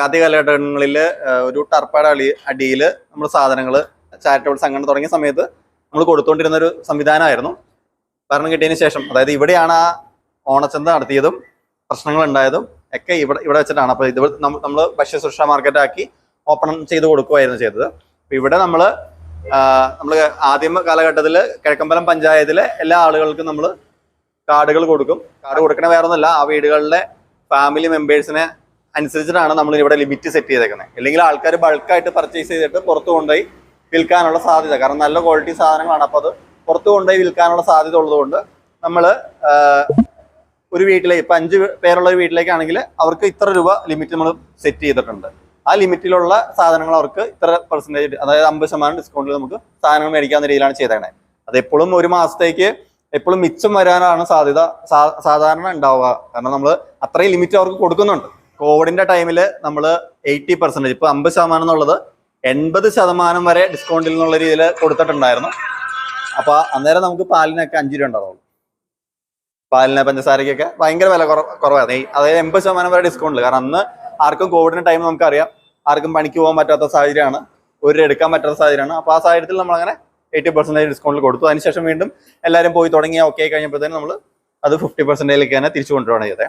ആദ്യ കാലഘട്ടങ്ങളിൽ ഒരു ടർപ്പയുടെ അടിയിൽ നമ്മൾ സാധനങ്ങൾ ചാരിറ്റബിൾ സംഘടന തുടങ്ങിയ സമയത്ത് നമ്മൾ കൊടുത്തുകൊണ്ടിരുന്ന ഒരു സംവിധാനമായിരുന്നു. ഭരണം കിട്ടിയതിന് ശേഷം, അതായത് ഇവിടെയാണ് ആ ഓണച്ചന്ത നടത്തിയതും പ്രശ്നങ്ങൾ ഉണ്ടായതും ഒക്കെ ഇവിടെ വെച്ചിട്ടാണ്. അപ്പോൾ ഇത് നമ്മൾ ഭക്ഷ്യസുരക്ഷാ മാർക്കറ്റാക്കി ഓപ്പൺ ചെയ്ത് കൊടുക്കുകയായിരുന്നു ചെയ്തത്. അപ്പോൾ ഇവിടെ നമ്മൾ ആദ്യ കാലഘട്ടത്തിൽ കിഴക്കമ്പലം പഞ്ചായത്തിലെ എല്ലാ ആളുകൾക്കും നമ്മൾ കാർഡുകൾ കൊടുക്കും. കാർഡ് കൊടുക്കണ വേറെ ഒന്നുമല്ല, ആ വീടുകളിലെ ഫാമിലി മെമ്പേഴ്സിനെ അനുസരിച്ചിട്ടാണ് നമ്മൾ ഇവിടെ ലിമിറ്റ് സെറ്റ് ചെയ്തേക്കുന്നത്. അല്ലെങ്കിൽ ആൾക്കാർ ബൾക്കായിട്ട് പർച്ചേസ് ചെയ്തിട്ട് പുറത്തു കൊണ്ടുപോയി വിൽക്കാനുള്ള സാധ്യത, കാരണം നല്ല ക്വാളിറ്റി സാധനങ്ങളാണ്, അപ്പോൾ അത് പുറത്തു കൊണ്ടുപോയി വിൽക്കാനുള്ള സാധ്യത ഉള്ളതുകൊണ്ട് നമ്മൾ ഒരു വീട്ടിലേക്ക് ഇപ്പം 5 പേരുള്ള ഒരു വീട്ടിലേക്കാണെങ്കിൽ അവർക്ക് ഇത്ര രൂപ ലിമിറ്റ് നമ്മൾ സെറ്റ് ചെയ്തിട്ടുണ്ട്. ആ ലിമിറ്റിലുള്ള സാധനങ്ങൾ അവർക്ക് ഇത്ര പെർസെൻറ്റേജ്, അതായത് 50% ഡിസ്കൗണ്ടിൽ നമുക്ക് സാധനങ്ങൾ മേടിക്കാവുന്ന രീതിയിലാണ് ചെയ്തേക്കണേ. അതെപ്പോഴും ഒരു മാസത്തേക്ക് എപ്പോഴും മിച്ചം വരാനാണ് സാധ്യത സാധാരണ ഉണ്ടാവുക. കാരണം നമ്മൾ അത്രയും ലിമിറ്റ് അവർക്ക് കൊടുക്കുന്നുണ്ട്. കോവിഡിന്റെ ടൈമിൽ നമ്മൾ 80%, ഇപ്പൊ 50% എന്നുള്ളത് 80% വരെ ഡിസ്കൗണ്ടിൽ എന്നുള്ള രീതിയിൽ കൊടുത്തിട്ടുണ്ടായിരുന്നു. അപ്പൊ അന്നേരം നമുക്ക് പാലിനൊക്കെ 5 രൂപ ഉണ്ടാവുള്ളൂ. പാലിന് പഞ്ചസാരക്കൊക്കെ ഭയങ്കര വില കുറവായിരുന്നു. അതായത് 80% വരെ ഡിസ്കൗണ്ടിൽ. കാരണം അന്ന് ആർക്കും കോവിഡിന്റെ ടൈം നമുക്കറിയാം, ആർക്കും പണിക്ക് പോകാൻ പറ്റാത്ത സാഹചര്യമാണ്, ഒരു എടുക്കാൻ പറ്റാത്ത സാഹചര്യമാണ്. അപ്പോൾ ആ സാഹചര്യത്തിൽ നമ്മളങ്ങനെ 80% ഡിസ്കൗണ്ടിൽ കൊടുത്തു. അതിനുശേഷം വീണ്ടും എല്ലാവരും പോയി തുടങ്ങിയ ഓക്കെ കഴിഞ്ഞപ്പോഴത്തേനും നമ്മൾ അത് 50%ലേക്ക് തന്നെ തിരിച്ചു കൊണ്ടുപോകണം ചെയ്തത്.